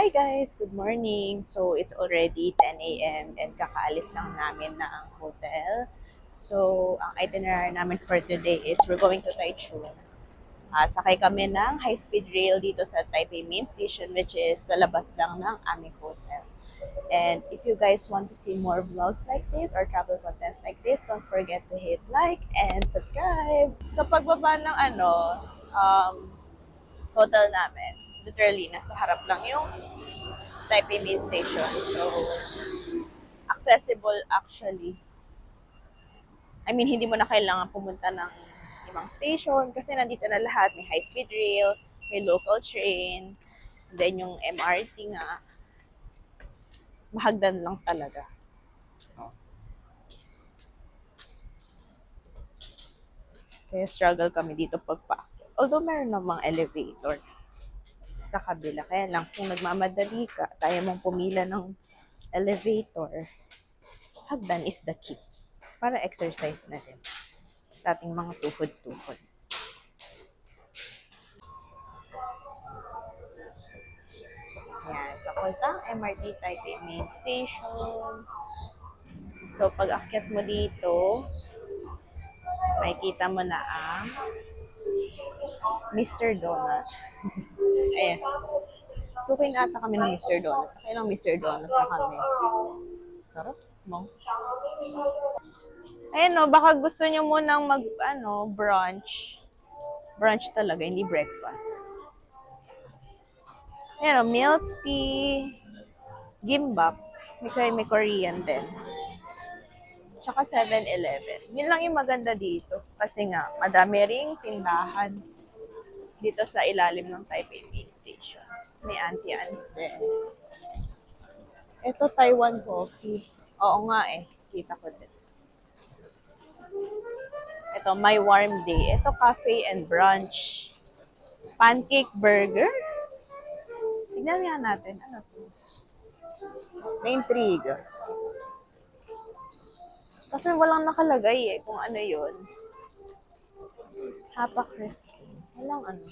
Hi guys! Good morning! So, it's already 10 a.m. and kakaalis lang namin ng hotel. So, ang itinerary namin for today is we're going to Taichung. Sakay kami ng high-speed rail dito sa Taipei Main Station, which is sa labas lang ng aming hotel. And if you guys want to see more vlogs like this or travel contents like this, don't forget to hit like and subscribe! So, pagbaba ng hotel namin, literally, nasa harap lang yung Taipei Main Station. So, accessible actually. I mean, hindi mo na kailangan pumunta ng ibang station kasi nandito na lahat. May high-speed rail, may local train, then yung MRT nga. Mahagdan lang talaga. Kaya struggle kami dito pagpaakyat. Although meron namang elevator sa kabila. Kaya lang, kung nagmamadali ka, kaya mong pumila ng elevator, hagdan is the key. Para exercise na din sa ating mga tuhod-tuhod. Yan, papuntang MRT Taipei Main Station. So, pag akyat mo dito, makikita mo na ang Mr. Donut. Ayan. Sukin ata kami ng Mr. Donut. Kailang Mr. Donut na kami. Sarap mo. Ayan o, baka gusto nyo munang brunch. Brunch talaga, hindi breakfast. Ayan o, milk tea, gimbap. May Korean din. Tsaka 7-Eleven. Yun lang yung maganda dito. Kasi nga, madami ring tindahan dito sa ilalim ng Taipei Main Station. May Auntie Anne's din. Ito, Taiwan coffee. Oo nga eh. Kita ko din. Ito, My Warm Day. Ito, cafe and brunch. Pancake burger. Tignan nga natin. Ano to? Na-intrigue. Kasi walang nakalagay eh kung ano yun. Hapa crispy. Walang ano.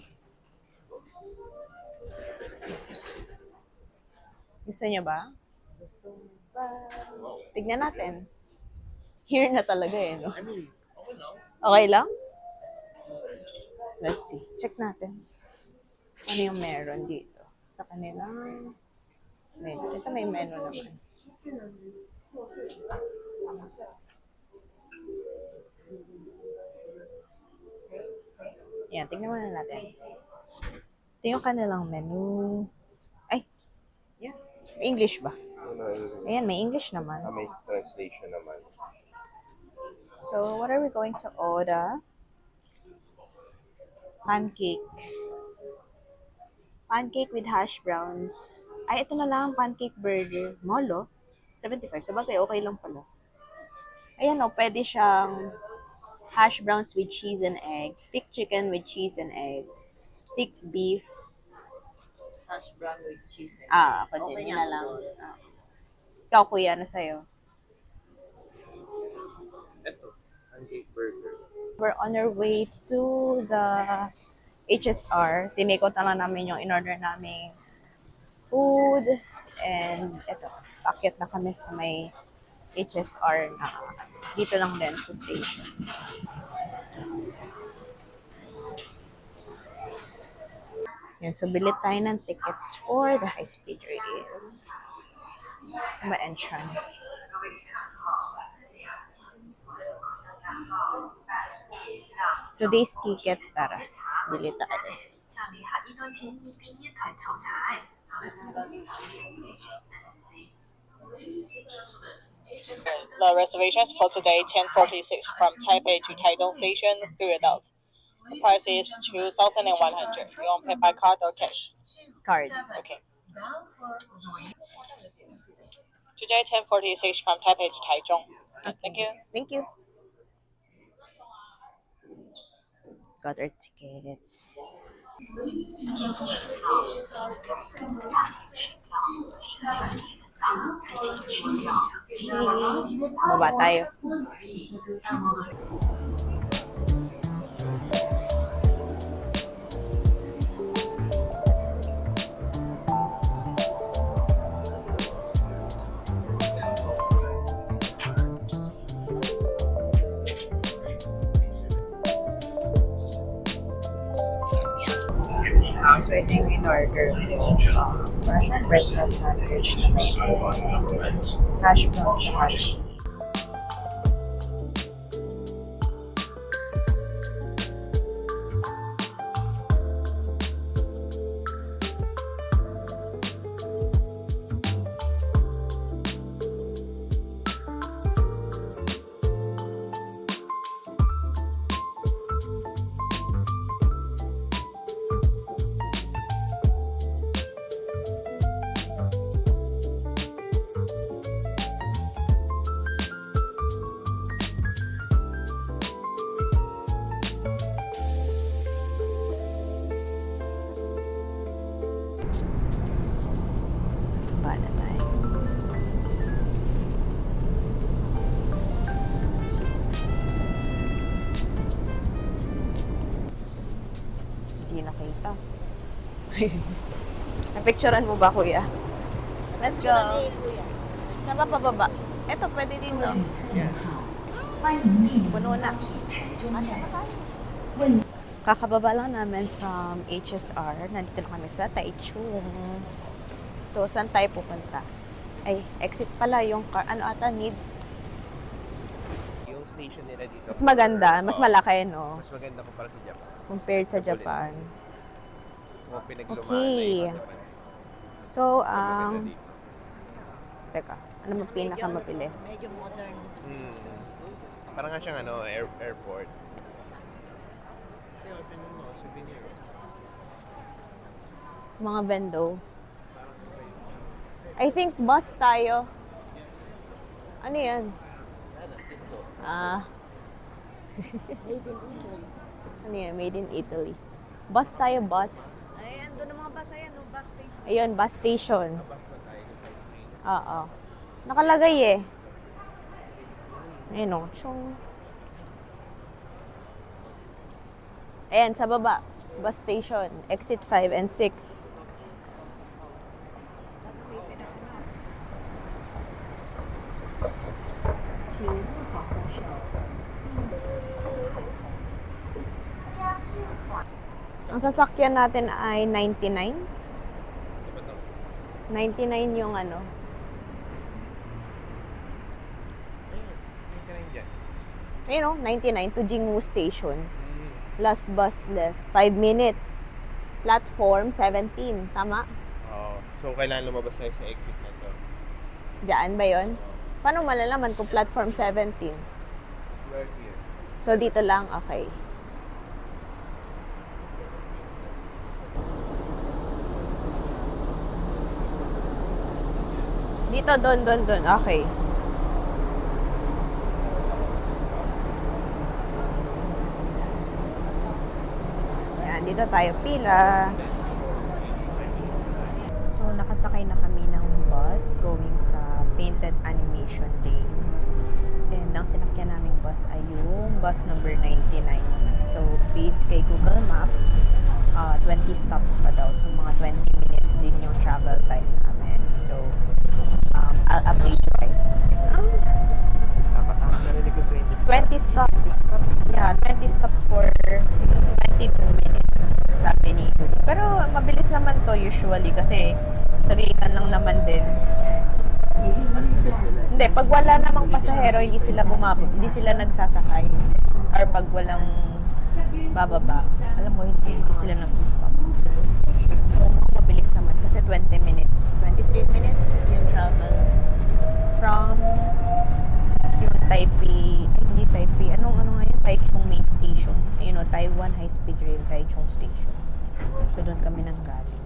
Gusto niyo ba? Gusto ba? Tignan natin. Here na talaga eh, no? Okay lang? Let's see. Check natin. Ano yung meron dito? Sa kanilang menu. Ito may menu naman. Yan, tignan muna natin. Ito yung kanilang menu. Ay, yeah. English ba? Ayan, may English naman. May translation naman. So, what are we going to order? Pancake. Pancake with hash browns. Ay, ito na lang, pancake burger. Molo? 75. Sabagay, okay lang pala. Ayan o, pwede siyang hash browns with cheese and egg, thick chicken with cheese and egg, thick beef. Hash brown with cheese. Ako din. Yun na lang. Ikaw, kuya, ano sa'yo? Ito, pancake burger. We're on our way to the HSR. Tinikot na lang namin yung in-order naming food. And ito, packet na kami sa may HSR na dito lang din sa station. Yan, so bilit tayo ng tickets for the high-speed rail. May entrance. Today's ticket, tara. Bili tayo. The reservations for today 10:46 from Taipei to Taichung Station, 3 adults. The price is 2,100. You want to pay by card or cash? Card. Okay. Today 10:46 from Taipei to Taichung. Okay. Thank you. Thank you. Got our tickets. Baba tayo. pwedeng in-order ko. Parang breakfast sandwich na may egg, hash brown, tsaka cheese. Bala tayo. Hindi nakita. Napicturean mo ba, kuya? Let's go. Saan ba pababa? Eto, pwede dito. Puno na. Kakababa lang namin from HSR. Nandito na kami sa Taichung. So, saan tayo pupunta? Ay, exit pala yung car. Ano ata, need? Yung station nila dito. Mas maganda, mas Oo. malaki, no? Mas maganda kumpara sa Japan. Compared sa Japan. Mga pinaglumaan Okay. na yung Japan. So, Mas maganda dito. teka, ano mo pinakamabilis? Hmm. Parang nga siyang airport. Kaya, tingnan mo, souvenir. Mga vendo. I think bus tayo. Ano yan? Ah. Made in Italy. Ano yan? Made in Italy. Bus tayo, bus. Ayan, doon ang mga bus. Ayan, no, bus station. Ayun, bus station. Bus na tayo. Oo. Nakalagay eh. Ayun o. Tsung. Ayan, sa baba. Bus station. Exit 5 and 6. Ang sasakyan natin ay 99. 99 yung ano. Ayun ka rin dyan. Ayun o, 99 to Jingwu Station. Hmm. Last bus left. 5 minutes. Platform 17. Tama? Oo. So, kailangan lumabas tayo sa exit na to. Diyan ba yun? Paano malalaman kung platform 17? Right here. So, dito lang? Okay. Dito, doon. Okay. Yan, dito tayo pila. So, nakasakay na kami ng bus going sa Painted Animation Lane. And ang sinakyan naming bus ay yung bus number 99. So, based kay Google Maps, 20 stops pa daw. So, mga 20 minutes din yung travel time namin. So, I'll update you guys. Narinig ko 20 stops. Yeah, 20 stops for 22 minutes, sabi ni Google. Pero mabilis naman to usually kasi saglitan lang naman din. Hindi, pag wala namang pasahero, hindi sila nagsasakay. Or pag walang bababa, alam mo, hindi sila nagsistop. So, mabilis naman kasi 20 minutes, 23 minutes yung travel from yung Taipei, hindi Taipei, ano nga yun? Taichung Main Station. Ayun o, Taiwan High Speed Rail, Taichung Station. So, doon kami nang galing.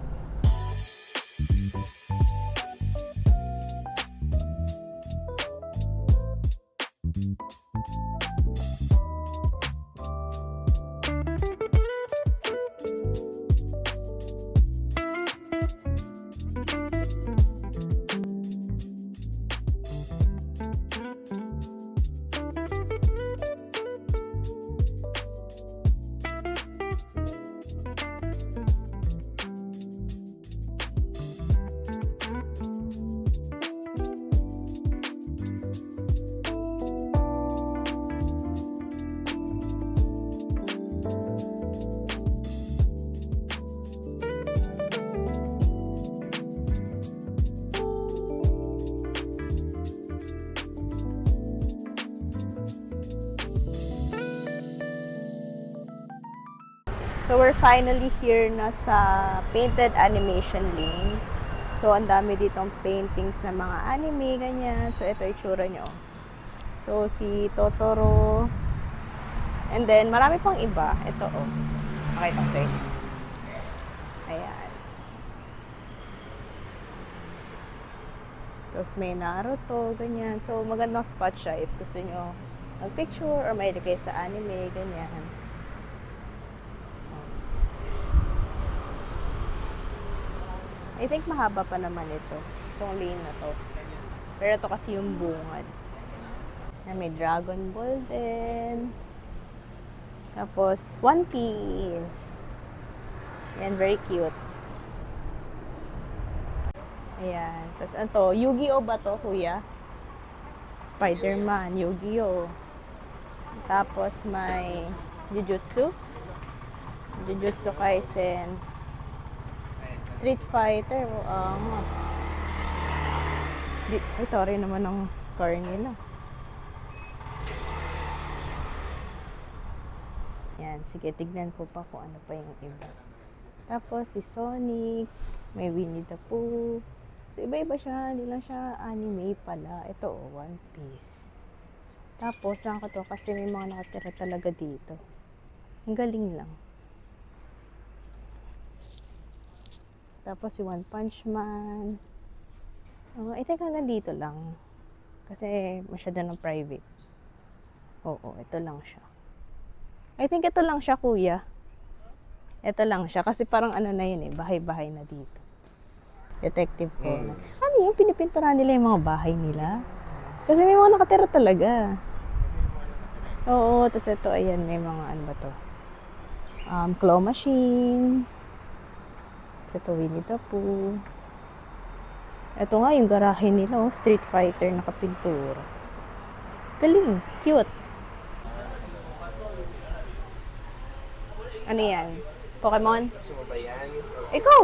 So, we're finally here na sa Painted Animation Lane. So, ang dami ditong paintings ng mga anime, ganyan. So, ito itsura nyo. So, si Totoro. And then, marami pang iba. Ito, oh. Pakita ko sa'yo. Ayan. Tapos may Naruto, ganyan. So, magandang spot siya if gusto nyo mag-picture or may kayo sa anime, ganyan. I think mahaba pa naman ito. Itong lane na to. Pero ito kasi yung bungad. Na may Dragon Ball din. Tapos, One Piece. Yan, very cute. Ayan. Tapos, ano to? Yu-Gi-Oh ba to, kuya? Spider-Man, Yu-Gi-Oh. Tapos, may Jujutsu. Jujutsu Kaisen. Street Fighter. Angas. Ito rin naman ang car nila. Yan. Sige, tignan ko pa kung ano pa yung iba. Tapos, si Sonic. May Winnie the Pooh. So, iba-iba siya. Hindi lang siya anime pala. Ito, One Piece. Tapos, lang ko to kasi may mga nakatira talaga dito. Ang galing lang. Tapos, si One Punch Man. I think hanggang dito lang. Kasi, masyado ng private. Oo, ito lang siya. I think ito lang siya, kuya. Ito lang siya. Kasi parang ano na yun eh. Bahay-bahay na dito. Detective Conan. Ano yung pinipinturahan nila yung mga bahay nila? Kasi may mga nakatira talaga. Oo, tapos ito, ayan, may mga ano ba to? Claw machine. Tapos ito, Winnie the Pooh. Ito nga, yung garahe nila, oh, Street Fighter, nakapintura. Galing, cute. Ano yan? Pokemon? Gusto mo ba yan? Ikaw!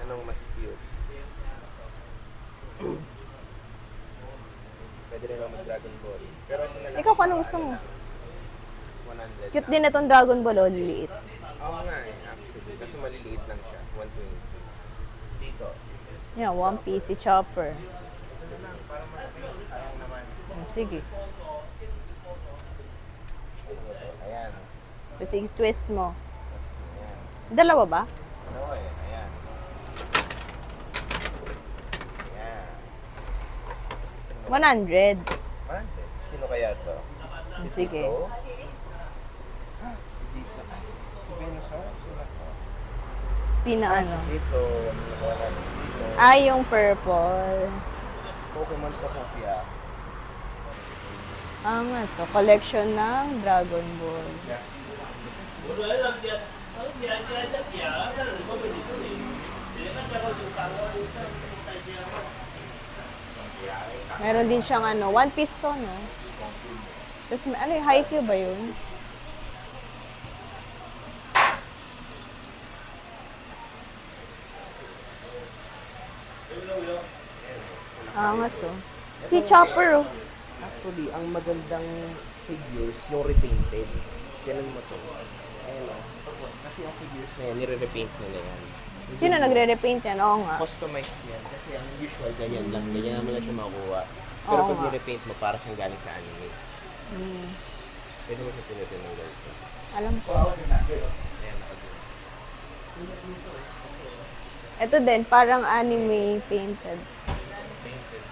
Anong mas cute? Pwede rin lang mag-Dragon Ball. Pero ito na lang. Ikaw, anong gusto mo? 100 Cute lang. din itong Dragon Ball, oh, liliit. Oo nga eh, actually. Kasi maliliit lang siya. 120. Dito. Yeah, One Piece, si Chopper. Ito na lang, para malaki. Ayaw naman. Sige. Ano ba to? Ayan. Kasi twist mo. Tapos, ayan. Dalawa ba? Ano eh? Ayan. Ayan. 100. 100. Sino kaya to? Sige. Tito? Ah, si Tito. Ay, si Venusaur? Sino to? Pina ano? Dito. Ano nakuha natin dito? Ah, yung purple. Pokemon Kokopia. Ah nga, so collection ng Dragon Ball. Yeah. Meron din siyang ano, One Piece to, no? Tapos ano yung Haikyuu ba yun? Ah nga, so. Si Chopper, oh. Actually, ang magandang figures, yung repainted. Ganun mo to. Ayan o. Kasi ang figures na yan, nire-repaint nila yan. Sino nagre-repaint yan? Oo nga. Customized yan. Kasi ang usual, ganyan lang. Ganyan naman lang siya makuha. Pero Oo pag nga. nire-paint mo, para siyang galing sa anime. Hmm. Pwede mo siya tinutulungan ito. Alam ko. Ayan, nakagano. Ito din, parang anime painted. Painted.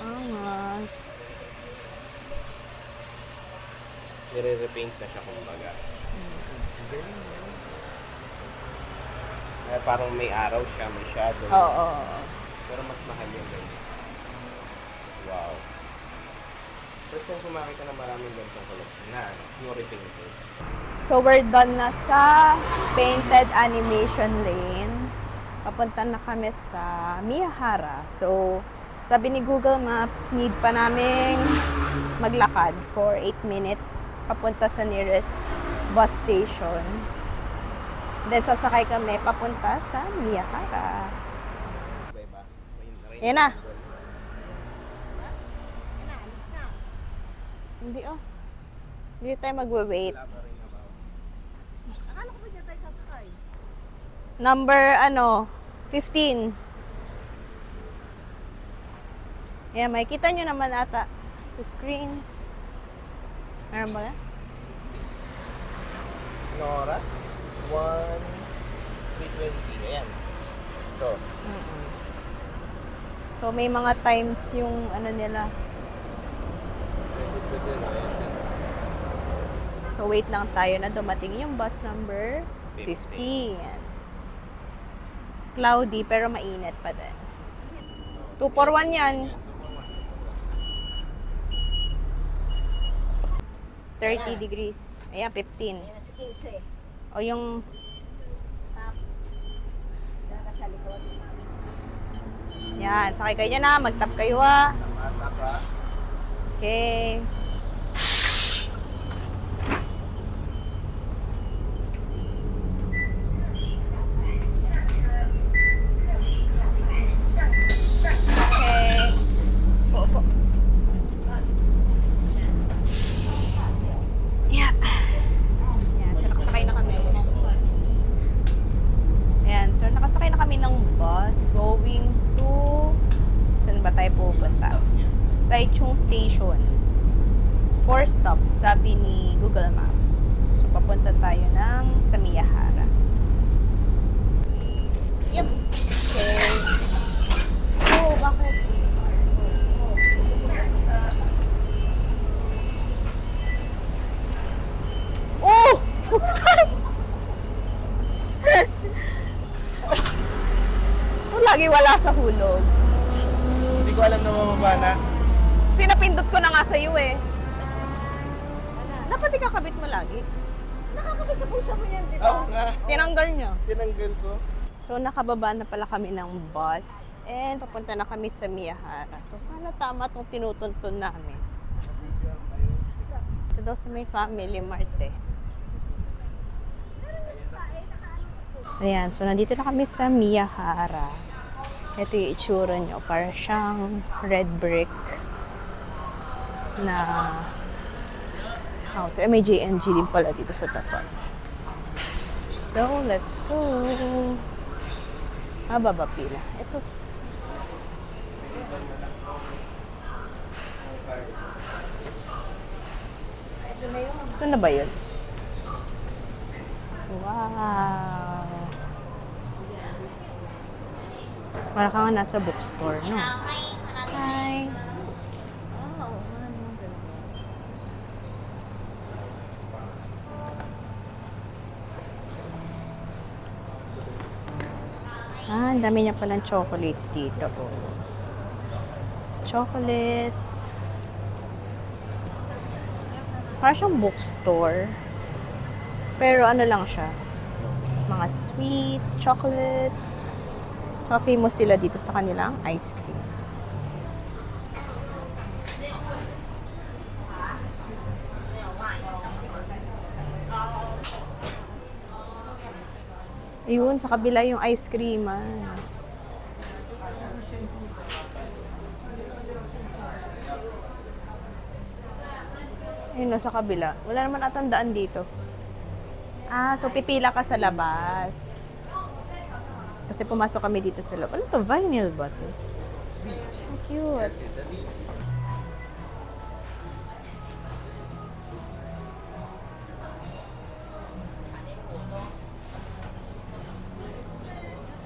Angas. Nire-repaint na siya kumbaga. Ang galing yan. Kaya parang may araw siya, may shadow. Oo. Pero mas mahal yung ganyan. Wow. First time ko makita na maraming ganitong collection na yung repainted. So, we're done na sa Painted Animation Lane. Papunta na kami sa Miyahara. So, sabi ni Google Maps, need pa naming maglakad for 8 minutes papunta sa nearest bus station. Then, sasakay kami papunta sa Miyahara. Hindi oh. Hindi tayo magwe-wait. Akala ko ba dyan tayo sasakay? Number 15. Yeah, makikita nyo naman ata sa screen. Meron ba yan? Anong oras? 1:3:20. Ayan. So, So, may mga times yung nila. So, wait lang tayo na dumating yung bus number 15. Cloudy, pero mainit pa din. 241 yan. 30 degrees. Ayan, 15. Ayan, si 15. O yung... Tap. Diyan ka sa likod. Yan, sakay kayo na. Mag-tap kayo ah. mata ka. Okay. Okay. Opo. Yeah. Yan, so nakasakay na kami. Ayan, so nakasakay na kami ng bus going to... Saan ba tayo pupunta? Taichung Station. 4 stops, sabi ni Google Maps. So, papunta tayo ng sa Miyahara. Yep. Okay. Oh, bakit? Oh! Oh, lagi wala sa hulog. Hindi ko alam na mababa na. Pinapindot ko na nga sa'yo eh. Dapat ikakabit mo lagi. Nakakabit sa pulsa mo yan, di Oo ba? nga. Tinanggal niya. Tinanggal ko. So, nakababa na pala kami ng bus. And papunta na kami sa Miyahara. So, sana tama itong tinutuntun namin. Ito daw sa may Family Mart eh. Ayan, so nandito na kami sa Miyahara. Ito yung itsura nyo. Para siyang red brick na house. May JNG din pala dito sa tapat. So, let's go. Baba pila. Ito. Ito na ba yun? Wow! Para ka nga nasa bookstore, no? Hi! Ang dami niya palang chocolates dito. Oh. Chocolates. Parang siyang bookstore. Pero ano lang siya. Mga sweets, chocolates. So, famous sila dito sa kanilang ice cream. Ayun, sa kabila yung ice cream. Ayun, no, sa kabila. Wala naman atandaan dito. So pipila ka sa labas. Kasi pumasok kami dito sa loob. Ano to? Vinyl ba to? Ang cute.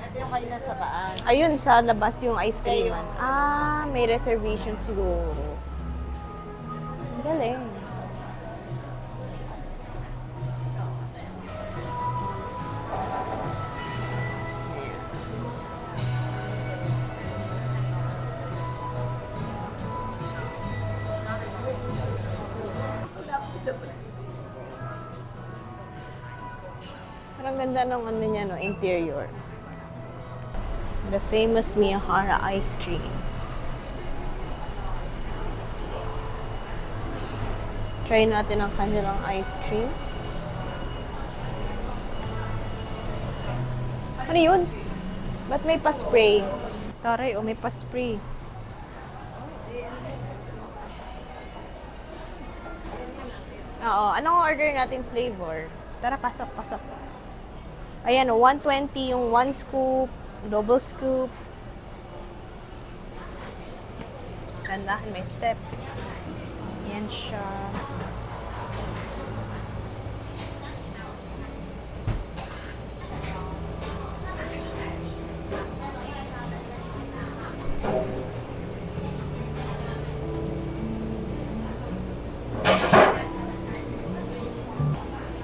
Ito yung kanina sa taas. Ayun, sa labas yung ice cream. May reservation siguro. Ang galing. Parang ganda ng ano niya, no, interior. The famous Miyahara ice cream. Try natin ang kanilang ice cream. Ano yun? Ba't may pa-spray? Taray, may pa-spray. Oo, anong order natin flavor? Tara, pasok. Ayan, 120 yung 1 scoop, double scoop. Tandahan, may step. Yan siya.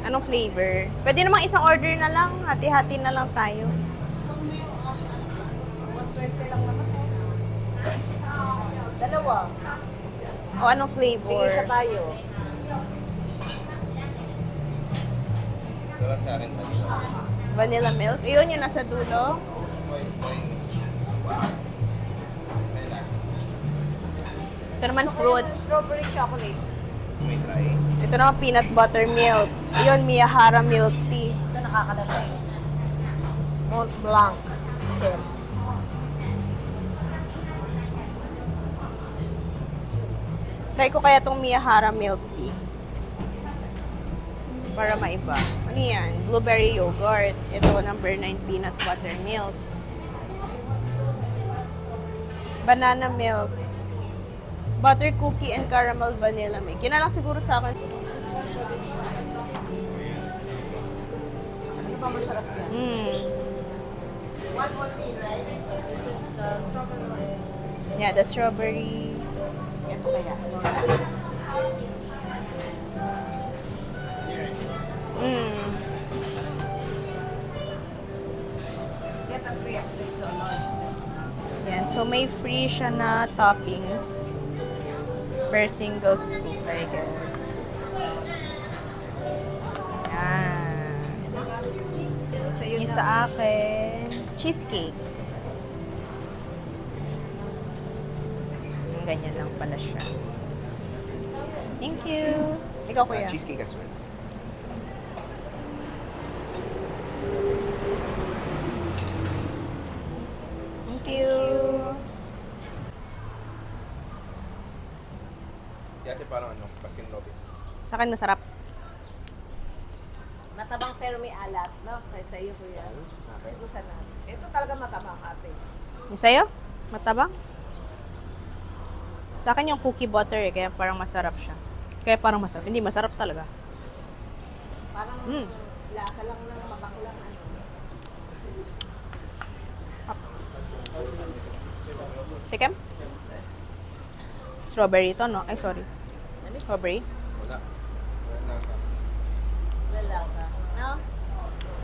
Anong flavor? Pwede namang isang order na lang. Hati-hati na lang tayo. 120 lang naman. Dalawa. O anong flavor? Tig-isa tayo. Wala sa akin vanilla. Vanilla milk. Yun, yung nasa dulo. Ito naman fruits. Strawberry chocolate. May try. Ito naman peanut butter milk. Yun, Miyahara milk tea. Ito nakakadasay. Mont Blanc. Sis. Try ko kaya tong Miyahara milk tea. Para maiba. Ano yan? Blueberry yogurt. Ito, number 9 peanut butter milk. Banana milk. Butter cookie and caramel vanilla milk. Yun na lang siguro sa akin. Ano ba masarap yan? Mm. 114, right? Strawberry. Yeah, the strawberry. Ito kaya. Mm. Get a free access to lunch. Yan. So, may free siya na toppings per single scoop, I guess. Yan. Sa'yo Yung na. sa akin, cheesecake. Ganyan lang pala siya. Thank you. Ikaw, kuya. Cheesecake as well. Thank you. Dati parang Baskin Robbins. Sa akin, masarap. Matabang pero may alat, no? Kaya sa'yo, kuya. Okay. Sigusan natin. Ito talaga matabang, ate. Yung sa'yo? Matabang? Sa akin yung cookie butter eh, kaya parang masarap siya. Kaya parang masarap. Hindi, masarap talaga. Parang lasa lang ng mabaklang ano. Tikem? Strawberry ito, no? Ay, sorry. Strawberry? Wala. Wala na. Wala lasa. No?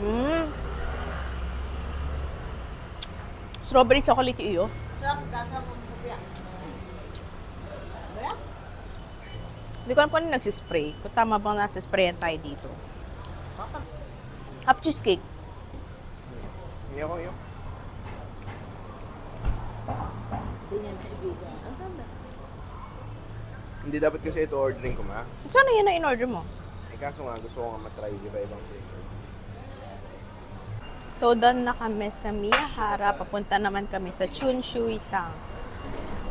Mm. Strawberry chocolate iyo. Sarap, lasa mo kuya. Kaya? Hindi ko alam kung ano nagsispray. Kung tama bang nasa-sprayan tayo dito. Half cheesecake. Hindi ako yun. Hindi niyan kaibigan. Ang tanda. Hindi dapat kasi ito ordering ko, ma. Sana yun na in-order mo? Eh kaso nga, gusto ko nga matry iba-ibang flavor. So, done na kami sa Miyahara. Papunta naman kami sa Chun Shui Tang.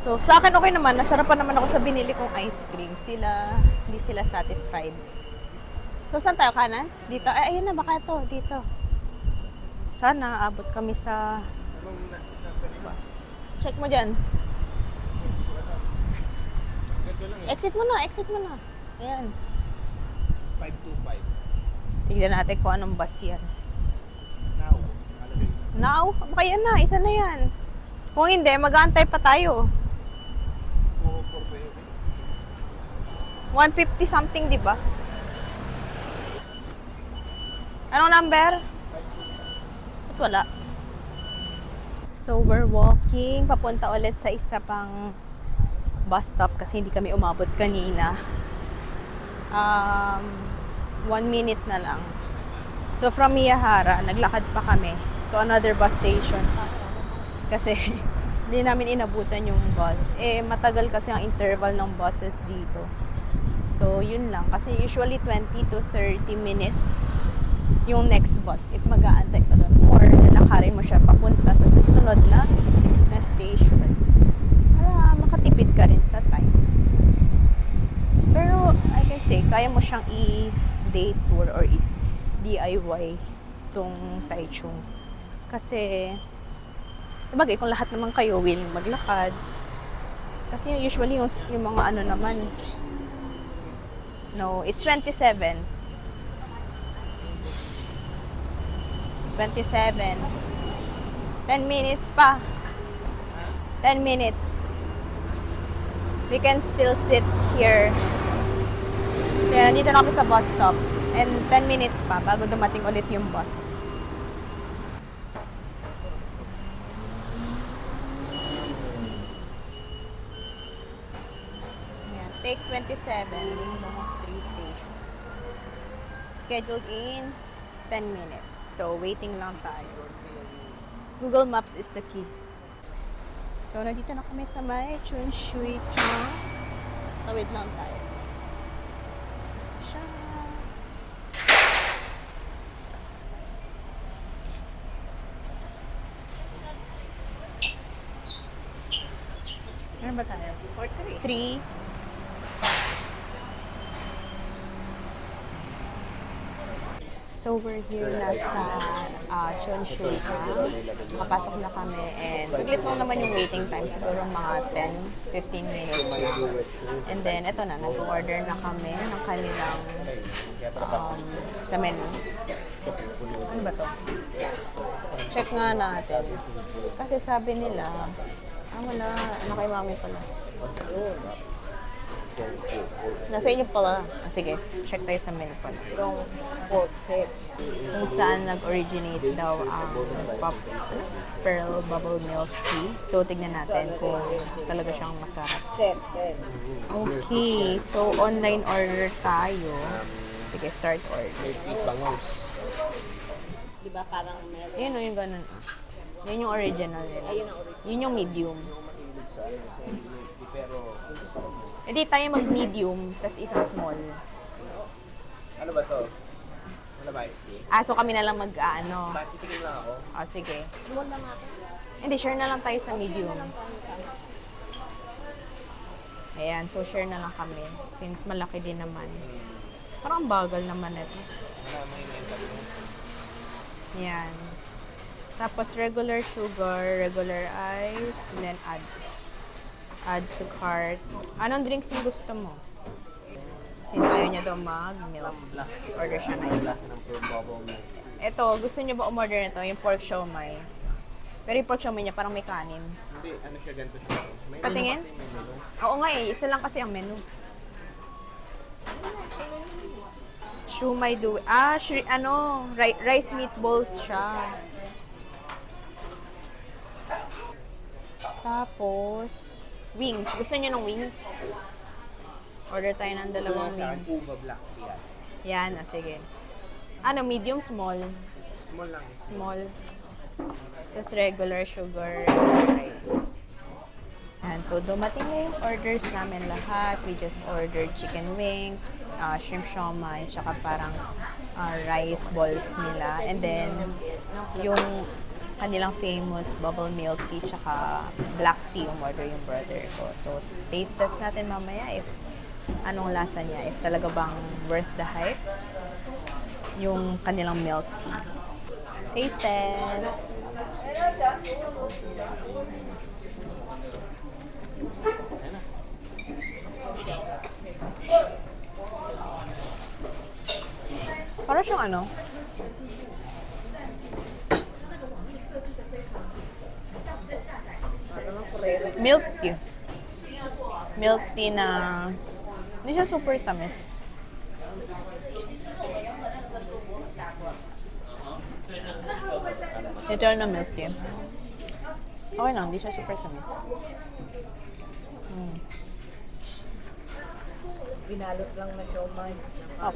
So, sa akin okay naman. Nasarapan naman ako sa binili kong ice cream. Hindi sila satisfied. So, saan tayo? Kanan? Dito? Ay, ayun na. Baka ito. Dito. Sana abot kami sa bus. Check mo dyan. Ganito lang eh. Exit mo na. Exit mo na. Ayan. 525. Tignan natin kung anong bus yan. Now. Malagay. Now? Baka yan na. Isa na yan. Kung hindi, mag-aantay pa tayo. 204 ba yun? 150 something, di ba? Anong number? Ba't wala? So, we're walking. Papunta ulit sa isa pang bus stop kasi hindi kami umabot kanina. 1 minute na lang. So, from Miyahara, naglakad pa kami to another bus station. Kasi, hindi namin inabutan yung bus. Eh, matagal kasi ang interval ng buses dito. So, yun lang. Kasi usually 20 to 30 minutes yung next bus if mag-aantay ka doon. Or lalakarin mo siya papunta sa susunod na station. Para makatipid ka rin sa time. Pero, I can say, kaya kaya mo siyang i-day tour or i-DIY tong Taichung. Kasi, sabagay, kung lahat naman kayo willing maglakad, kasi usually yung mga ano naman, no, it's 27. 10 minutes pa. 10 minutes. We can still sit here. Kaya nandito na kami sa bus stop. And 10 minutes pa bago dumating ulit yung bus. Ayan. Take 27. 3 station. Scheduled in 10 minutes. So, waiting lang tayo. Google Maps is the key. So, nandito na kami sa may Chunshui Town. Tawid lang tayo. Siya. Ano ba tayo? 3. So, we're here na sa Chunshui Town. Nakapasok na kami and saglit lang naman yung waiting time. Siguro mga 10-15 minutes na. And then, eto na, nag-order na kami ng kanilang sa menu. Ano ba to? Check nga natin. Kasi sabi nila, wala, ano kay mami pala. Nasa inyo pala. Sige, check tayo sa menu pala. Yung pork set. Kung saan nag-originate daw ang Pearl Bubble Milk Tea. So, tignan natin kung talaga siyang masarap. Set. Okay, so online order tayo. Sige, start order. May bangos. Di ba parang meron? Yun o, yung ganun. Yun yung original nila. Ayun ang original. Yun yung medium. Pero, Hindi tayo mag-medium, tas isang small. ano ba to? Wala ba iced tea? So kami na lang mag-ano. Ba't titigil lang ako? Sige. Small lang natin. Hindi, share na lang tayo sa medium. Ayan, so share na lang kami. Since malaki din naman. Parang bagal naman ito. Wala, may naintabi. Ayan. Tapos regular sugar, regular ice, and then add to cart. Anong drinks yung gusto mo? Since ayaw niya daw mag-milk. Order siya na yun. Lasa ng pearl bubble milk. Ito, gusto niyo ba umorder nito? Yung pork siomai. Pero yung pork siomai niya parang may kanin. Hindi, ano siya, ganito siya. May Patingin? May menu. Oo nga eh, isa lang kasi ang menu. Shumai rice meatballs siya. Tapos, wings. Gusto niyo ng wings? Order tayo ng dalawang Sa akin, wings. Uva black tea Yan, yan. sige. Ano, medium, small? Small lang. Small. Tapos regular sugar, regular rice. And so, dumating na yung orders namin lahat. We just ordered chicken wings, shrimp siomai, tsaka parang rice balls nila. And then, yung kanilang famous bubble milk tea, tsaka black tea yung order yung brother ko. So, taste test natin mamaya if anong lasa niya. If talaga bang worth the hype yung kanilang milk tea. Taste test! Para siyang ano? Milk tea. Milk tea na hindi siya super tamis. Ito na milk tea. Okay lang, hindi siya super tamis. Binalot lang na siomai. Up.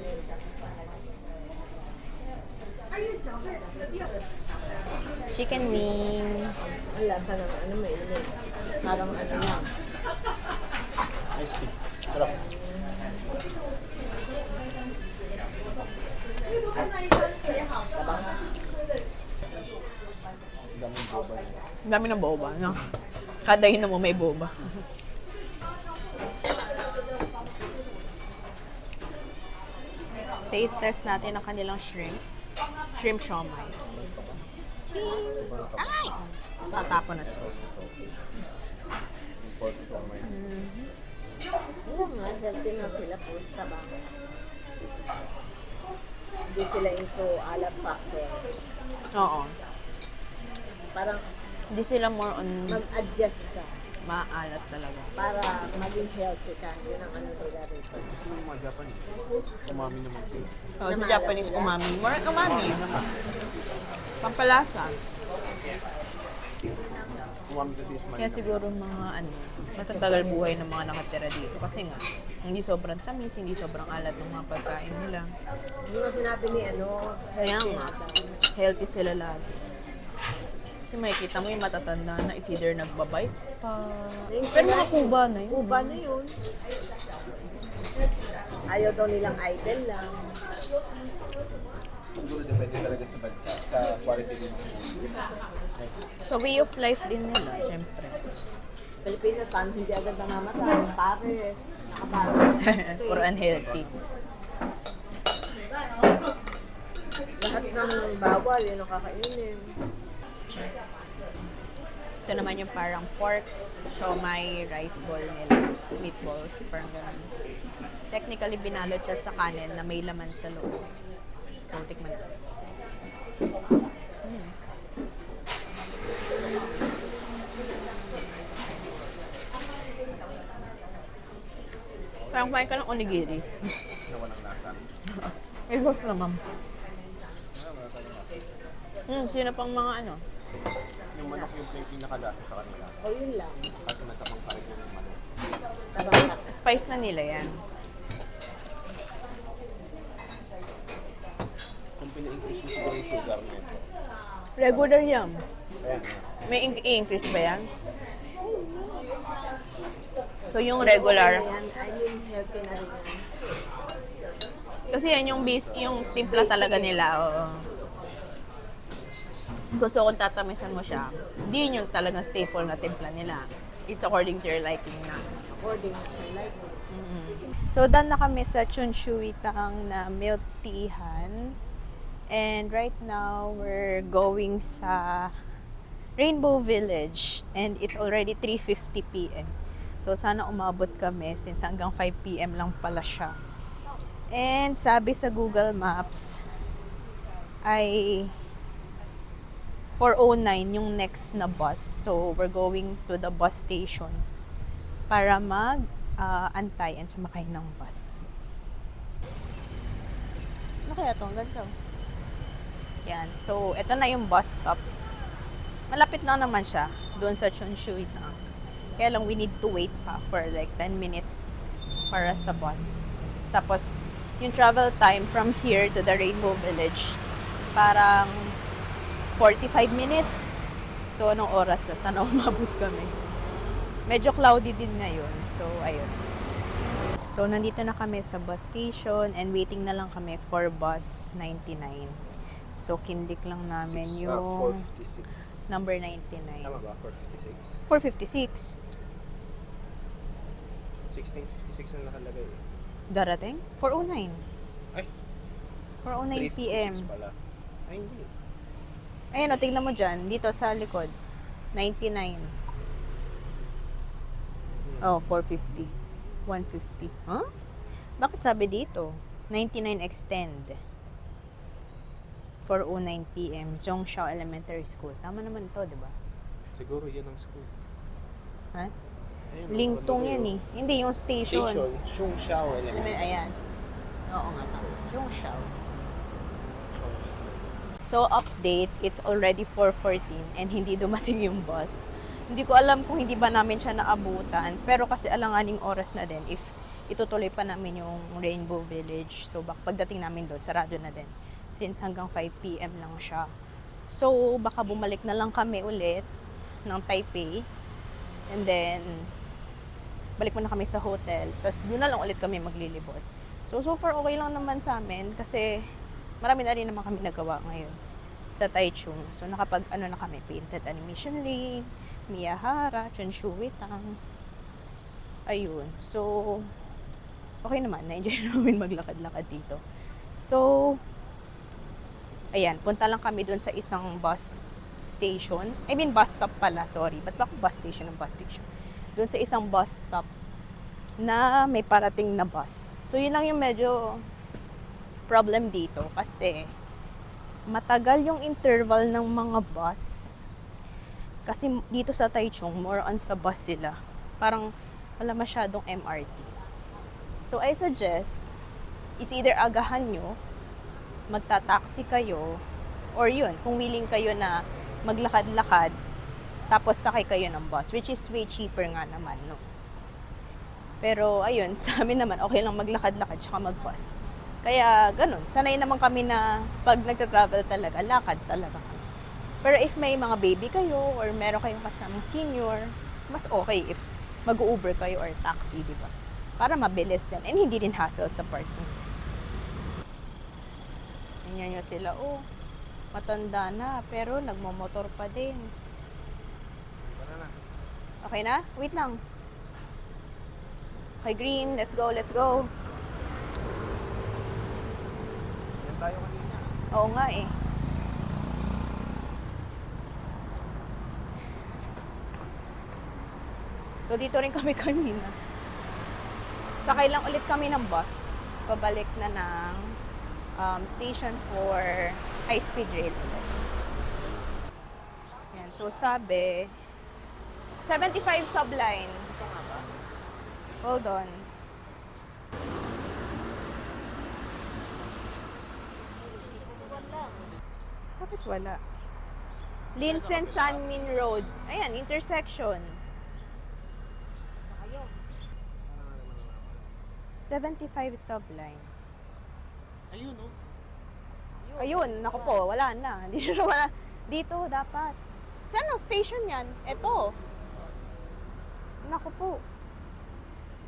Chicken wing. Ang lasa ng ano may init. Parang ano lang. I see. Sarap. Daming boba yun. Ang dami ng boba, no? Kada yun mo may boba. taste test natin ang kanilang shrimp. Shrimp siomai. Ay! Tatapon na sauce. Oo nga, healthy na sila po sa baka. Hindi sila into alat factor. Oo. Parang Hindi sila more on mag-adjust ka maalat talaga. para maging healthy ka. Yun ang ano nila rito. Yung mga Japanese, umami naman sila. Oh, sa Japanese umami. More on umami. Pampalasa. Umami kasi is Kaya siguro mga matatagal buhay ng mga nakatira dito. Kasi nga, hindi sobrang tamis, hindi sobrang alat ng mga pagkain nila. Yung nga sinabi ni Kaya nga, healthy sila lagi. Kasi makikita mo yung matatanda na it's either nagbabike pa. Pero nakakuba na yun. Kuba na yun. Ayaw daw nilang idle lang. siguro depende talaga sa bansa, sa quality din ng food. So, way of life din nila, syempre. Pilipinas, paano hindi agad namamatay? Pares, nakapares. Puro unhealthy. Lahat ng bawal, yun ang kakainin. Ito naman yung parang pork, siomai, rice ball nila, meatballs, parang ganun. Technically, binalot siya sa kanin na may laman sa loob. So, tikman ko. Parang kumain ka ng onigiri. Nawa ng lasa. May sauce naman. Sino pang mga ano? Yung manok yung pinakalasa sa kanila. O yun lang. At natapang pa rin yung manok. Spice na nila yan. Kung pina-increase mo siguro yung sugar nito. Regular yan. Ayan nga. May i-increase ba yan? So yung regular, Ayan, I mean, healthy na rin yan. kasi yan yung base, yung timpla talaga nila. Oo. Gusto kung tatamisan mo siya, di yun yung talagang staple na timpla nila. It's according to your liking na. According to like. So, done na kami sa Chunshuitang na milk teahan. And right now, we're going sa Rainbow Village. And it's already 3:50 p.m. So, sana umabot kami since hanggang 5 p.m. lang pala siya. And sabi sa Google Maps ay 4:09 yung next na bus. So, we're going to the bus station para antay and sumakay ng bus. Ano kaya ito? Ang ganda. Yan. So, ito na yung bus stop. Malapit lang naman siya doon sa Chunshuitang. Kaya lang we need to wait pa for like 10 minutes para sa bus. Tapos, yung travel time from here to the Rainbow Village, parang 45 minutes. So, anong oras na? Sana umabot kami. Medyo cloudy din ngayon. So, ayun. So, nandito na kami sa bus station and waiting na lang kami for bus 99. So, kindik lang namin yung 456. number 99. Tama ba? 456? 4:56. 1656 ang nakalagay eh. Darating? 4:09. Ay! 4:09 p.m. 356 pala. Ay, hindi. Ayun o, tignan mo dyan. Dito sa likod. 99. Oh, 450. 150. Huh? Bakit sabi dito? 99 extend. 4:09 p.m. Zhongxiao Elementary School. Tama naman to, di ba? Siguro yan ang school. Ha? Ayun, Lingtong yan eh. Hindi, yung station. Station, Zhongxiao Elementary. Ayan. Oo nga tama. Zhongxiao. So, update, it's already 4:14 and hindi dumating yung bus. Hindi ko alam kung hindi ba namin siya naabutan. Pero kasi alanganing oras na din if itutuloy pa namin yung Rainbow Village. So, pagdating namin doon, sarado na din. Since hanggang 5 p.m. lang siya. So, baka bumalik na lang kami ulit ng Taipei. And then, balik muna kami sa hotel. Tapos, doon na lang ulit kami maglilibot. So far okay lang naman sa amin kasi marami na rin naman kami nagawa ngayon sa Taichung. So, na kami, Painted Animation Lane, Miyahara, Chunshuitang. Ayun. So, okay naman. Na-enjoy namin maglakad-lakad dito. So, ayan, punta lang kami dun sa isang bus station. I mean, bus stop pala, sorry. Ba't ba ako bus station ng bus station? Dun sa isang bus stop na may parating na bus. So, yun lang yung medyo problem dito kasi matagal yung interval ng mga bus. Kasi dito sa Taichung, more on sa bus sila. Parang wala masyadong MRT. So, I suggest, is either agahan nyo, magta-taxi kayo, or yun, kung willing kayo na maglakad-lakad, tapos sakay kayo ng bus, which is way cheaper nga naman, no? Pero, ayun, sa amin naman, okay lang maglakad-lakad, tsaka mag-bus. Kaya, ganun, sanay naman kami na pag nagta-travel talaga, lakad talaga kami. Pero if may mga baby kayo, or meron kayong kasamang senior, mas okay if mag-Uber kayo or taxi, di ba? Para mabilis din, and hindi din hassle sa parking. Ganyan nyo sila, oh, matanda na, pero nagmamotor pa din. Okay na? Wait lang. Okay, green. Let's go, let's go. Yan tayo kanina. Oo nga eh. So, dito rin kami kanina. Sakay lang ulit kami ng bus. Pabalik na ng station for high-speed rail. Yan. So, sabi, 75 subline. Ito nga ba? Hold on. Bakit wala? Linsen Sanmin Road. Ayan, intersection. 75 subline. Ayun, oh. Ayun, naku po, wala na. Hindi na wala. Dito, dapat. Saan ang station yan? Ito. Naku po.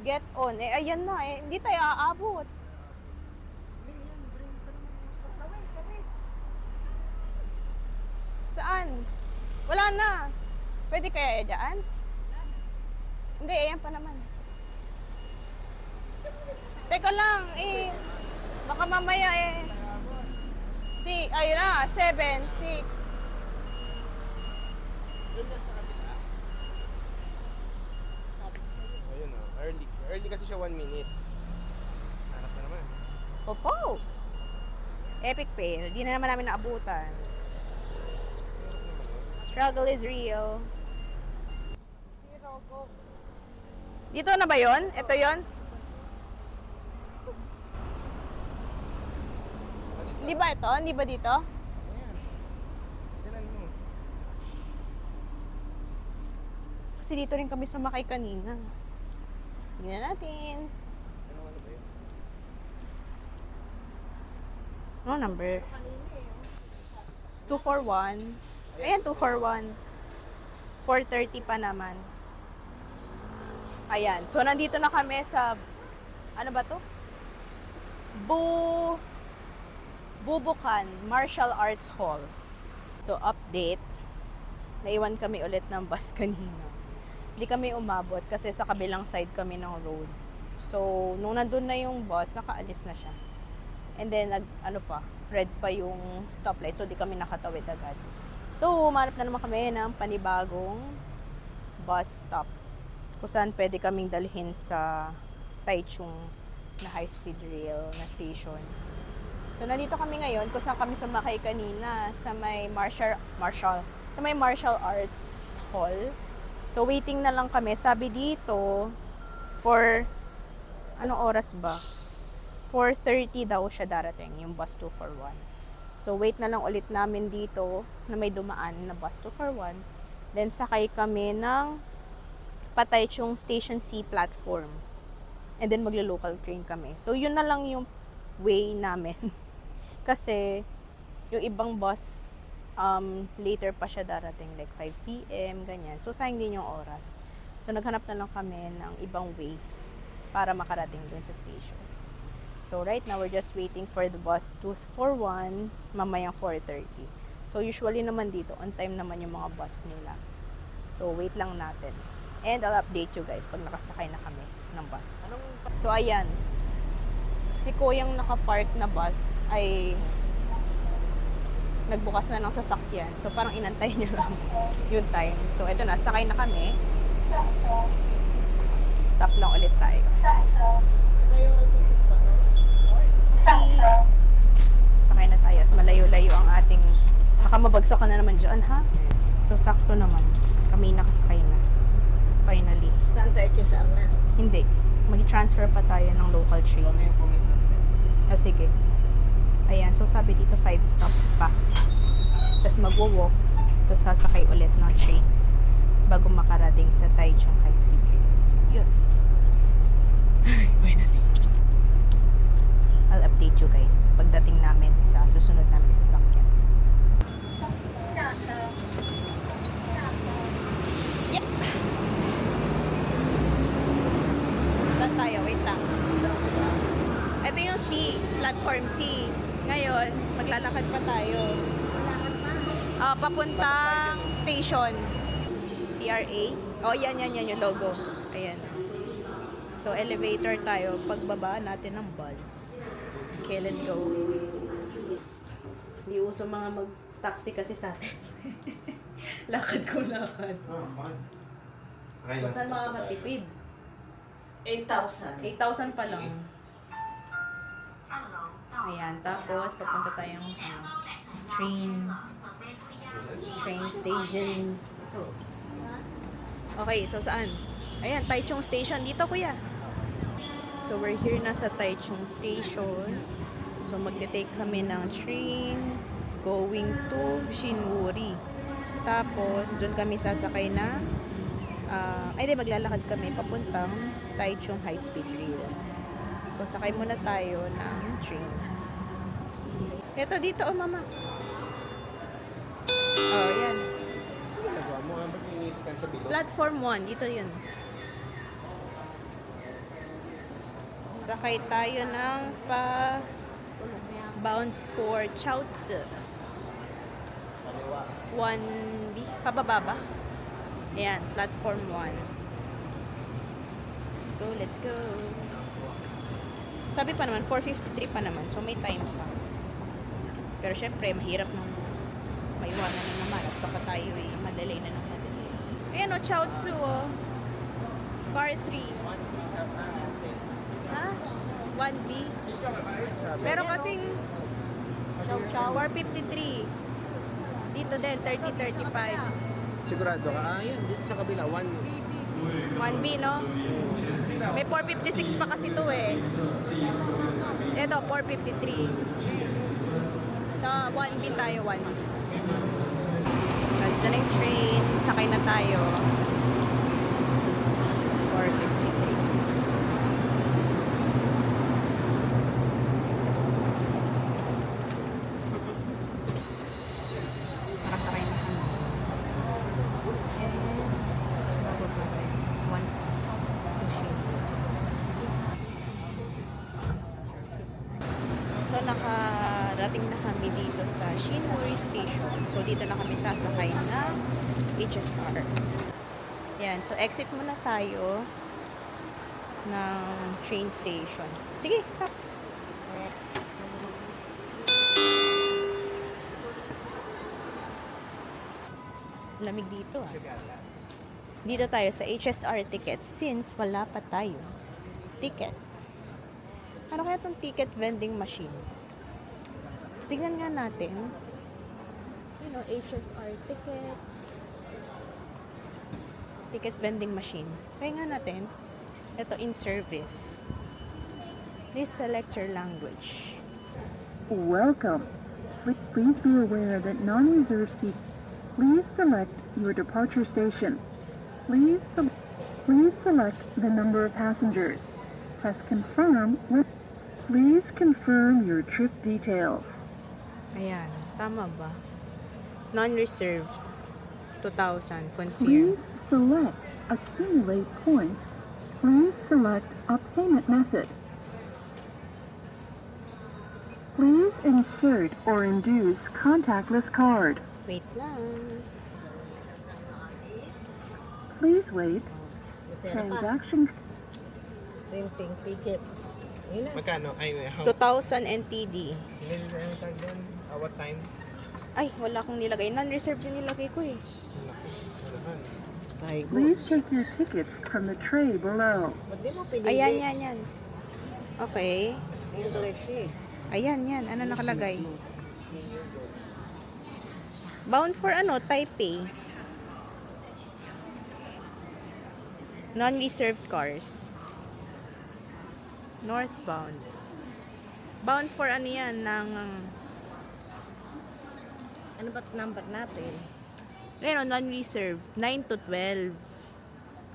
Get on. Eh, ayan na eh. Hindi tayo aabot. Saan? Wala na. Pwede kaya dyan? Hindi, ayan pa naman. Teka lang, eh. Baka mamaya eh. Ayun na, 7, 6. Doon na sa kabila. Ayun, oh. Early. Early kasi siya 1 minute. Hanap na naman. Opo. Epic fail. Di na naman namin naabutan. Struggle is real. Dito na ba yon? Ito yon? Hindi ba ito? Hindi ba dito? Ayan. Tinan mo. Kasi dito rin kami sumakay kanina. Tingnan natin. Ano ba yun? Ano number? 241. Ayan, 241. 430 pa naman. Ayan. So, nandito na kami sa, ano ba to? Bubukan Martial Arts Hall. So, update. Naiwan kami ulit ng bus kanina. Hindi kami umabot kasi sa kabilang side kami ng road. So, nung nandun na yung bus, nakaalis na siya. And then, red pa yung stoplight. So, di kami nakatawid agad. So, umanap na naman kami ng panibagong bus stop. Kung saan pwede kaming dalhin sa Taichung na high-speed rail na station. So, nandito kami ngayon kung saan kami sumakay kanina sa may martial arts hall. So, waiting na lang kami. Sabi dito, for, anong oras ba? 4:30 daw siya darating, yung bus 241. So, wait na lang ulit namin dito na may dumaan na bus 241. Then, sakay kami ng Pataychung Station C platform. And then, maglo-local train kami. So, yun na lang yung way namin. Kasi, yung ibang bus, later pa siya darating, like 5 p.m., ganyan. So, sayang din yung oras. So, naghanap na lang kami ng ibang way para makarating dun sa station. So, right now, we're just waiting for the bus 241, mamayang 4:30. So, usually naman dito, on time naman yung mga bus nila. So, wait lang natin. And I'll update you guys pag nakasakay na kami ng bus. So, ayan. si Kuyang nakapark na bus ay nagbukas na ng sasakyan. So, parang inantay niya lang yung time. So, ito na. Sakay na kami. Tap lang ulit tayo. Priority seat pa to. Okay. Sakay na tayo at malayo-layo ang ating... Baka mabagsak ka na naman dyan, ha? So, sakto naman. Kami nakasakay na. Finally. Saan tayo HSR na? Hindi. Mag-transfer pa tayo ng local train. Ah, sige. Ayan. So, sabi dito 5 stops pa. Tapos magwo-walk. Tapos sasakay ulit ng train bago makarating sa Taichung High Speed Rail. So, yun. Finally. I'll update you guys pagdating namin sa susunod namin sasakyan. Yep. Saan tayo? Wait lang. Ito yung C, platform C. Ngayon, maglalakad pa tayo. Malakad pa. Papuntang station. TRA. Oh, yan yung logo. Ayan. So, elevator tayo. Pagbaba natin ng bus. Okay, let's go. Hindi uso mga mag-taxi kasi sa atin. Lakad ko lakad. Kung saan makakatipid? 8,000. 8,000 pa lang. Ayan, tapos papunta tayong train station. Okay, so saan? Ayan, Taichung Station. Dito, kuya. So, we're here na sa Taichung Station. So, magte-take kami ng train going to Shinwuri. Tapos, doon kami sasakay na hindi, maglalakad kami papuntang Taichung High Speed Rail. So, sakay muna tayo ng train. Ito, dito, oh, mama. Oh, yan. Ginagawa mo, ba't ini-scan sa bilog? Platform 1, dito yun. Sakay tayo ng bound for Chaozu. 1B, pababa ba? Ayan, platform 1. Let's go. Sabi pa naman, 4:53 pa naman, so may time pa. Pero syempre, mahirap nang maiwanan na naman at baka tayo madelay na ng madelay. Ayan o, Chaozu o. Car 3. Ha? 1B? Pero kasing 4:53. Dito din, 30:35. Sigurado ka? Ah, yan. Dito sa kabila. 1B, no? May 4:56 pa kasi to eh. Ito, 4:53. Sa 1B tayo, 1B. So, dito na yung train. Sakay na tayo. 4:53. Nakasakay na kami. One stop to Shinwuri. So, nakarating na kami dito sa Shinwuri Station. So, dito na kami sasakay ng HSR. Yan. So, exit muna tayo ng train station. Sige, tap. Lamig dito ah. Dito tayo sa HSR ticket since wala pa tayo ticket. Ano kaya itong ticket vending machine? Tingnan nga natin. You know, HSR tickets. Ticket vending machine. Try nga natin. Ito, in service. Please select your language. Welcome. Please be aware that non-reserved seats. Please select your departure station. Please select the number of passengers. Press confirm. Please confirm your trip details. Ayan, tama ba? Non-reserved. 2,000. Confirm. Please select accumulate points. Please select a payment method. Please insert or induce contactless card. Wait lang. Please wait. Pera pa. Transaction Printing tickets. Yun na. Magkano? Ay, how? 2,000 NTD. Ano tag doon? What time? Ay, wala akong nilagay. Non-reserved din nilagay ko eh. Ay, Please take your tickets from the tray below. Ba't di mo pinili? Ayan, yan. Okay. English eh. Ayan, yan. Ano nakalagay? Bound for ano? Taipei. Non-reserved cars. Northbound. Bound for ano yan? Ng... Ano ba't number natin? Ano, non-reserved. 9 to 12.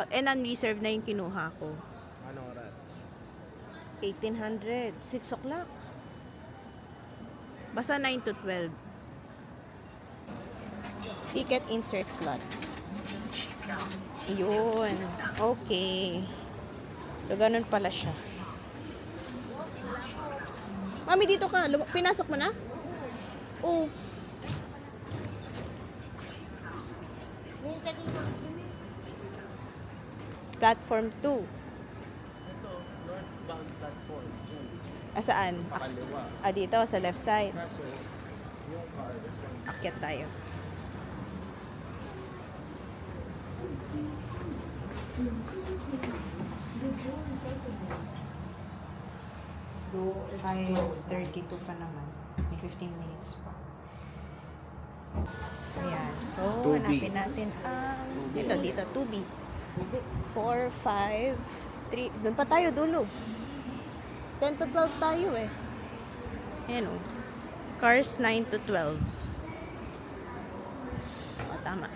Non-reserved na yung kinuha ko. Anong oras? 1800. 6 o'clock. Basta 9 to 12. Ticket insert slot. Yun. Okay. So, ganun pala siya. Mami, dito ka. Pinasok mo na? Oo. Platform 2. Ito, northbound platform. Saan? Pakaliwa. Dito, sa left side. Kaso, yung car, this one. Akyat tayo. Ay, 32 pa naman. May 15 minutes pa. Ayan. So, 2B. hanapin natin ang... Dito, 2B. 4, 5, 3. Doon pa tayo, dulo. 10 to 12 tayo eh. Ayan o. Cars 9 to 12. Tama.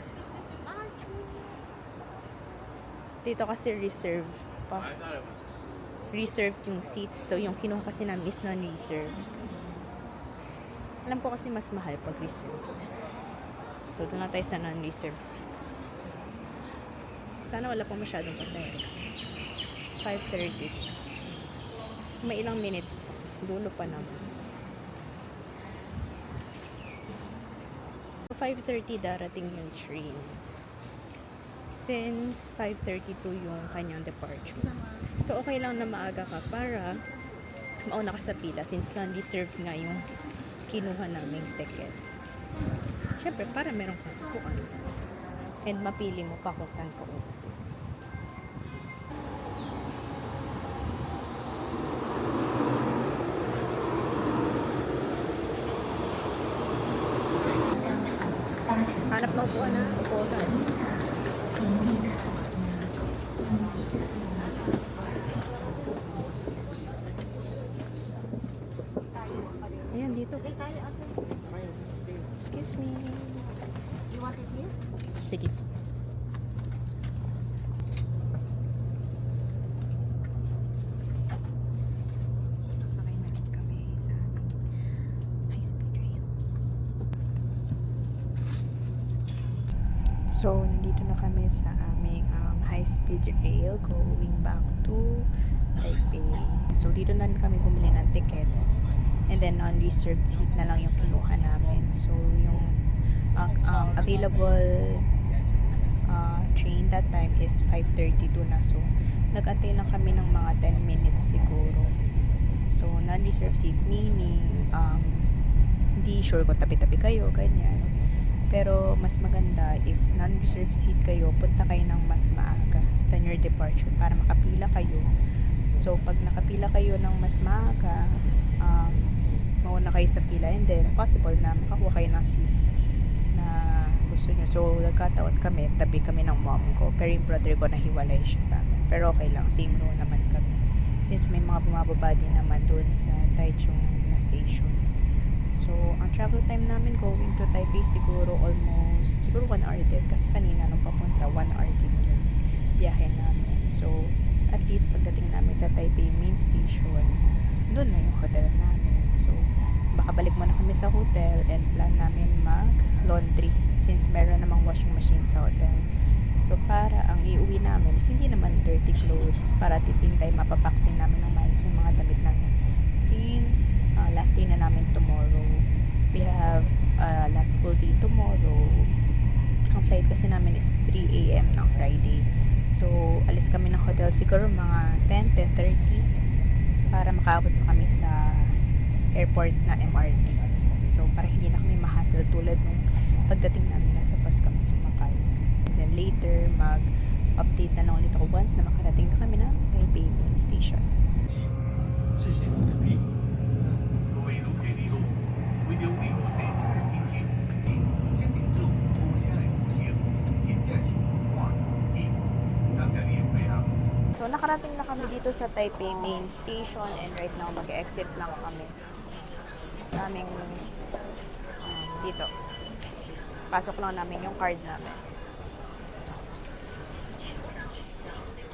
Dito kasi reserved pa. Reserved yung seats. So, yung kinuha kasi namin is non-reserved. Alam ko kasi mas mahal pag reserved. So, doon na tayo sa non-reserved seats. Sana wala pa masyadong pasahero. 5:30. May ilang minutes pa. Dulo pa naman. 5:30 darating yung train. Since 5:32 yung kanyang departure. So, okay lang na maaga ka para mauna ka sa pila since non-reserved nga yung kinuha naming ticket. Siyempre, para meron kang upuan. And mapili mo pa kung saan ka upo. Hanap na upuan na. Upuan. Ayan, dito. Excuse me. You want it here? Sige. Sakay na rin kami sa high-speed rail. So, nandito na kami sa aming high-speed rail going back to Taipei. So, dito na rin kami bumili ng tickets. And then, non-reserved seat na lang yung kinuha namin. So, yung available train that time is 5:32 na. So, nag-antay lang kami ng mga 10 minutes siguro. So, non-reserved seat meaning hindi sure kung tabi-tabi kayo, ganyan. Pero, mas maganda if non-reserved seat kayo, punta kayo ng mas maaga than your departure para makapila kayo. So, pag nakapila kayo ng mas maaga, mauna kayo sa pila and then possible na makakuha kayo ng seat na gusto nyo. So, nagkataon kami, tabi kami ng mom ko. Pero yung brother ko nahiwalay siya sa amin. Pero okay lang, same row naman kami. Since may mga bumababa din naman doon sa Taichung na station. So, ang travel time namin going to Taipei siguro 1 hour din. Kasi kanina nung papunta, 1 hour din yung biyahe namin. So, at least pagdating namin sa Taipei main station, doon na yung hotel namin. So, baka balik muna kami sa hotel and plan namin mag-laundry since meron namang washing machine sa hotel. So, para ang iuwi namin is hindi naman dirty clothes para at the same time mapapack din namin ng maayos yung mga damit namin. Since last day na namin tomorrow, we have last full day tomorrow. Ang flight kasi namin is 3 a.m. ng Friday. So, alis kami ng hotel siguro mga 10:30. para makaabot pa kami sa airport na MRT. So, para hindi na kami mahassle tulad nung pagdating namin nasa bus kami sumakay. And then later, mag-update na lang ulit ako once na makarating na kami ng Taipei Main Station. 谢谢你的庇护。各位路铁利路，为了维护这次的平静，请坚定住无限的呼吸，严正情况一，感謝你配合。 So, nakarating na kami dito sa Taipei Main Station and right now mag-exit lang kami sa aming dito. Pasok lang namin yung card namin.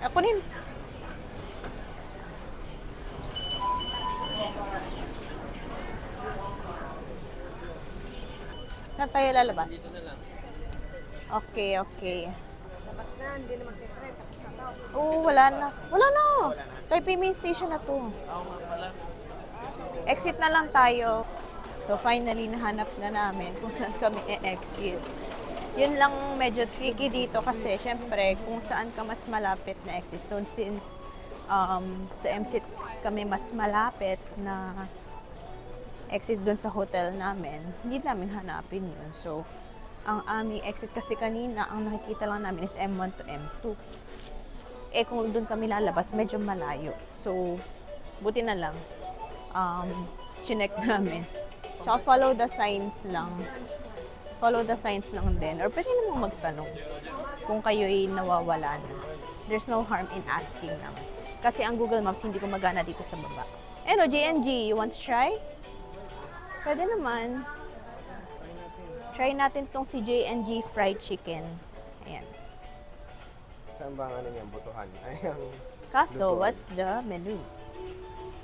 Kunin. Saan tayo lalabas? Dito na lang. Okay, okay. Labas na, hindi na magte-trip. Tapos na daw. Oo, wala na. Wala na. Taipei Main Station na to. Exit na lang tayo. So, finally, nahanap na namin kung saan kami e-exit. Yun lang medyo tricky dito kasi, syempre, kung saan ka mas malapit na exit. So, since sa M6 kami mas malapit na exit dun sa hotel namin, hindi namin hanapin yun. So, ang aming exit kasi kanina, ang nakikita lang namin is M1 to M2. Eh, kung doon kami lalabas, medyo malayo. So, buti na lang. Chinek namin. Tsaka follow the signs lang. Follow the signs lang din. Or pwede namang magtanong kung kayo'y nawawala na. There's no harm in asking naman. Kasi ang Google Maps hindi gumagana dito sa baba. Ano, JNG, you want to try? Pwede naman. Try natin tong si JNG fried chicken. Ayan. Saan ba ang ano niyan? Butuhan? Ay, ang... Kaso, what's the menu?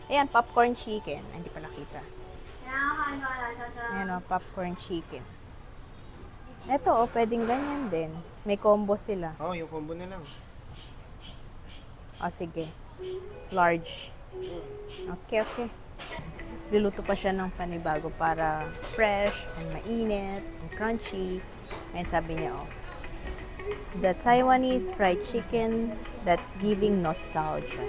Ayan, popcorn chicken. Ay, hindi pa nakita. Ayan o, popcorn chicken. Ito o, pwedeng ganyan din. May combo sila. Oh, yung combo na lang. O, sige. Large. Okay, okay. Luluto pa siya ng panibago para fresh, and mainit, and crunchy. Ayan, sabi niya, oh. The Taiwanese fried chicken that's giving nostalgia.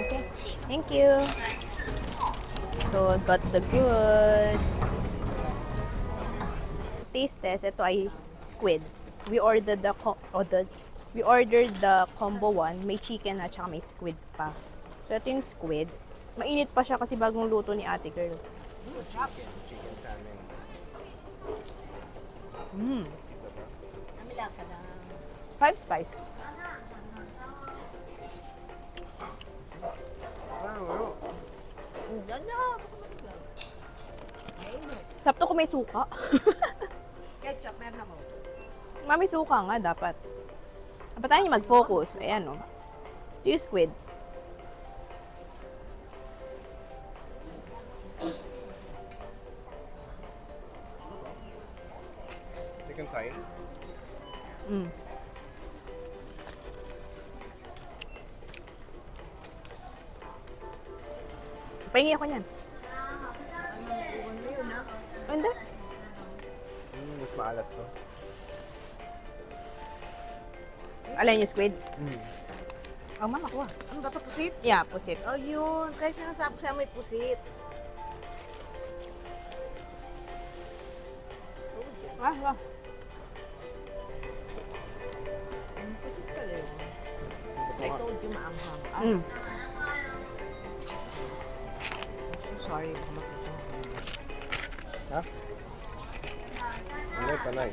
Okay, thank you. So, I got the goods. Taste test, ito ay squid. We ordered the combo one, may chicken at saka may squid pa. So, ito yung squid. Mainit pa siya kasi bagong luto ni ate girl. Chicken sa amin. Kami lasa na. 5 spice. Sapto ko may suka. Ketchup, meron ako. Mami, suka nga dapat. Dapat tayo mag-focus. Ayan, oh. Ito yung squid. Chicken kain? Mm. Pahingi ako niyan. Ano yun, ha? Hindi. Mas maalat to. Alay niyo squid? Oh, mama ko. Ano ba ito, pusit? Yeah, pusit. Oh, yun. Kaya sinasabi ko siya may pusit. Ah. Pusit ka lang. I told you maanghang. Mm. So sorry. Ha? Panay, panay.